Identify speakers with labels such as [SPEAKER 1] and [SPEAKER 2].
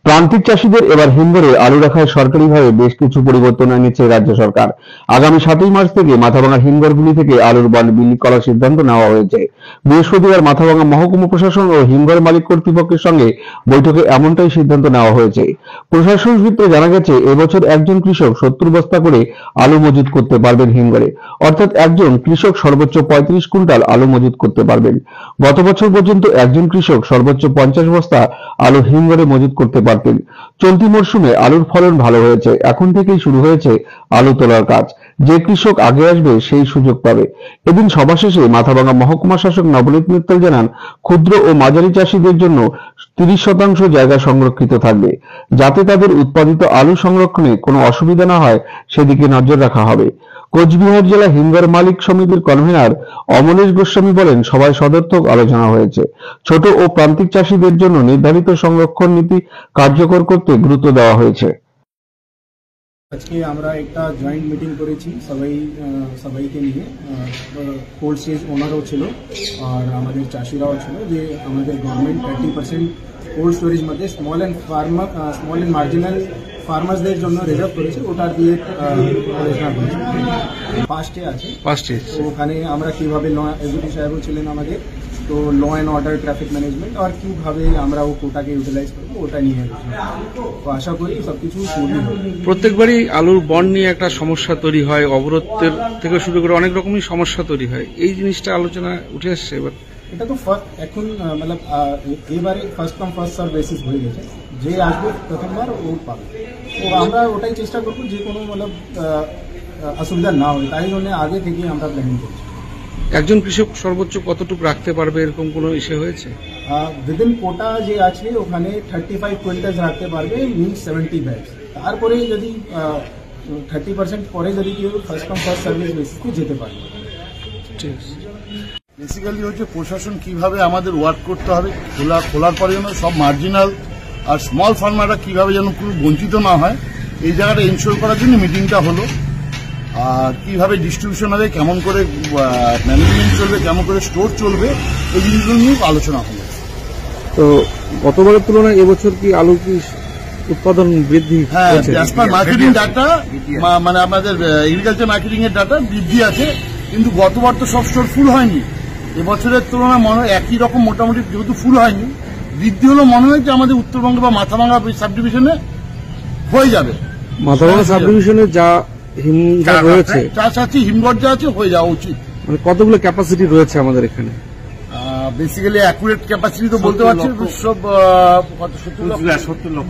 [SPEAKER 1] প্রান্তিক চাষীদের এবার হিমঘরে আলু রাখায় সরকারিভাবে বেশ কিছু পরিবর্তন এনেছে রাজ্য সরকার। আগামী 7ই মার্চ থেকে মাথাভাঙা হিমঘরগুলি থেকে আলুর বন্ড বিলি করার সিদ্ধান্ত নেওয়া হয়েছে। বৃহস্পতিবার মাথাভাঙা মহকুমা প্রশাসন ও হিমঘর মালিক কর্তৃপক্ষের সঙ্গে বৈঠকে এমনটাই সিদ্ধান্ত নেওয়া হয়েছে। প্রশাসন সূত্রে জানা গেছে, এবছর একজন কৃষক 70 বস্তা করে আলু মজুত করতে পারবেন হিমঘরে, অর্থাৎ একজন কৃষক সর্বোচ্চ 35 কুইন্টাল আলু মজুত করতে পারবেন। গত বছর পর্যন্ত একজন কৃষক সর্বোচ্চ 50 বস্তা আলু হিমঘরে মজুত করতে পারতেন। চলতি মরশুমে আলুর ফলন ভালো হয়েছে, এখন থেকেই শুরু হয়েছে আলু তোলার কাজ। যে কৃষক আগে আসবে সেই সুযোগ পাবে। এদিন সভা শেষে মাথাভাঙা মহকুমা শাসক নবনীত মিত্তল জানান, ক্ষুদ্র ও মাঝারি চাষীদের জন্য 30% জায়গা সংরক্ষিত থাকবে, যাতে তাদের উৎপাদিত আলু সংরক্ষণে কোনো অসুবিধা না হয় সেদিকে নজর রাখা হবে। কোচবিহার জেলা হিমঘর মালিক সমিতির কনভেনার অমলেশ গোস্বামী বলেন, সভায় সদর্থক আলোচনা হয়েছে। ছোট ও প্রান্তিক চাষীদের জন্য নির্ধারিত সংরক্ষণ নীতি কার্যকর করতে গুরুত্ব দেওয়া হয়েছে।
[SPEAKER 2] আজকে আমরা একটা জয়েন্ট মিটিং করেছি সবাইকে নিয়ে। কোল্ড স্টোরেজ ওনারও ছিল আর আমাদের চাষিরাও ছিল, যে আমাদের গভর্নমেন্ট 30% কোল্ড স্টোরেজ মধ্যে স্মল অ্যান্ড মার্জিনাল ফার্মার্সদের জন্য রিজার্ভ করেছে, ওটা দিয়ে আলোচনা করেছে। ফার্স্টে আছে, তো ওখানে আমরা কিভাবে এসডিপি সাহেবও ছিলেন আমাদের, তো law and order, traffic management আর কিভাবে আমরা ও কোটাকে ইউটিলাইজ করবো ওটা নিয়ে, তো আশা করি সবকিছু পূর্ণ হবে।
[SPEAKER 3] প্রত্যেকবারই আলুর বন্ড নিয়ে একটা সমস্যা তৈরি হয়, অবরোধের থেকে শুরু করে অনেক রকমই সমস্যা তৈরি হয়। এই জিনিসটা আলোচনা উঠে আসছে এবার।
[SPEAKER 2] এটা তো এখন मतलब এবারে first come first serve basis হয়ে গেছে, যে আসবে প্রথমবার ও পাবে। তো আমরা ওটাই চেষ্টা করবো যে কোনো मतलब অসুবিধা না হয়, তাই জন্য আগে থেকে আমরা প্ল্যানিং করছি।
[SPEAKER 3] একজন কৃষক সর্বোচ্চ কতটুকু রাখতে পারবে, এরকম কোনো ইস্যু হয়েছে?
[SPEAKER 2] উইদিন কোটা যে আছে ওখানে 35 কুইন্টাল রাখতে পারবে, মিনস 70 ব্যাগস। তারপরে যদি 30% পরে যদি কেউ ফার্স্ট কাম ফার্স্ট সার্ভিস বেসিসে যেতে পারে।
[SPEAKER 3] ঠিক আছে।
[SPEAKER 4] বেসিক্যালি হচ্ছে প্রশাসন কিভাবে আমাদের ওয়ার্ক করতে হবে, খোলার পরে যেন সব মার্জিনাল আর স্মল ফার্মাররা কিভাবে যেন পুরো বঞ্চিত না হয়, এই জায়গাটা এনশিওর করার জন্য মিটিংটা হলো। আর কিভাবে ডিস্ট্রিবিউশন হবে, কেমন করে ম্যানেজমেন্ট চলবে, কেমন করে স্টোর চলবে, এই জিনিসগুলো নিয়ে আলোচনা হলো।
[SPEAKER 3] তো গতবারের তুলনায় এবছর কি আলু কি উৎপাদন বৃদ্ধি?
[SPEAKER 4] হ্যাঁ, অ্যাজ পার মার্কেটিং ডাটা, মানে আমাদের এগ্রিকালচার মার্কেটিং এর ডাটা বৃদ্ধি আছে, কিন্তু গতবার তো সব স্টোর ফুল হয়নি। এবছরের তুলনায় মনে হয় একই রকম মোটামুটি, যেহেতু ফুল হয়নি, বৃদ্ধি হলো মনে হয় যে আমাদের উত্তরবঙ্গ বা মাথাভাঙা সাব ডিভিশনে হয়ে যাবে।
[SPEAKER 3] মাথাভাঙা সাব ডিভিশনে যা হিমঘর রয়েছে,
[SPEAKER 4] হিমঘর যা আছে হয়ে যাওয়া উচিত।
[SPEAKER 3] মানে কতগুলো ক্যাপাসিটি রয়েছে আমাদের এখানে?
[SPEAKER 4] বেসিক্যালি অ্যাকুরেট ক্যাপাসিটি তো বলতে পারছি সব 70 লক্ষ।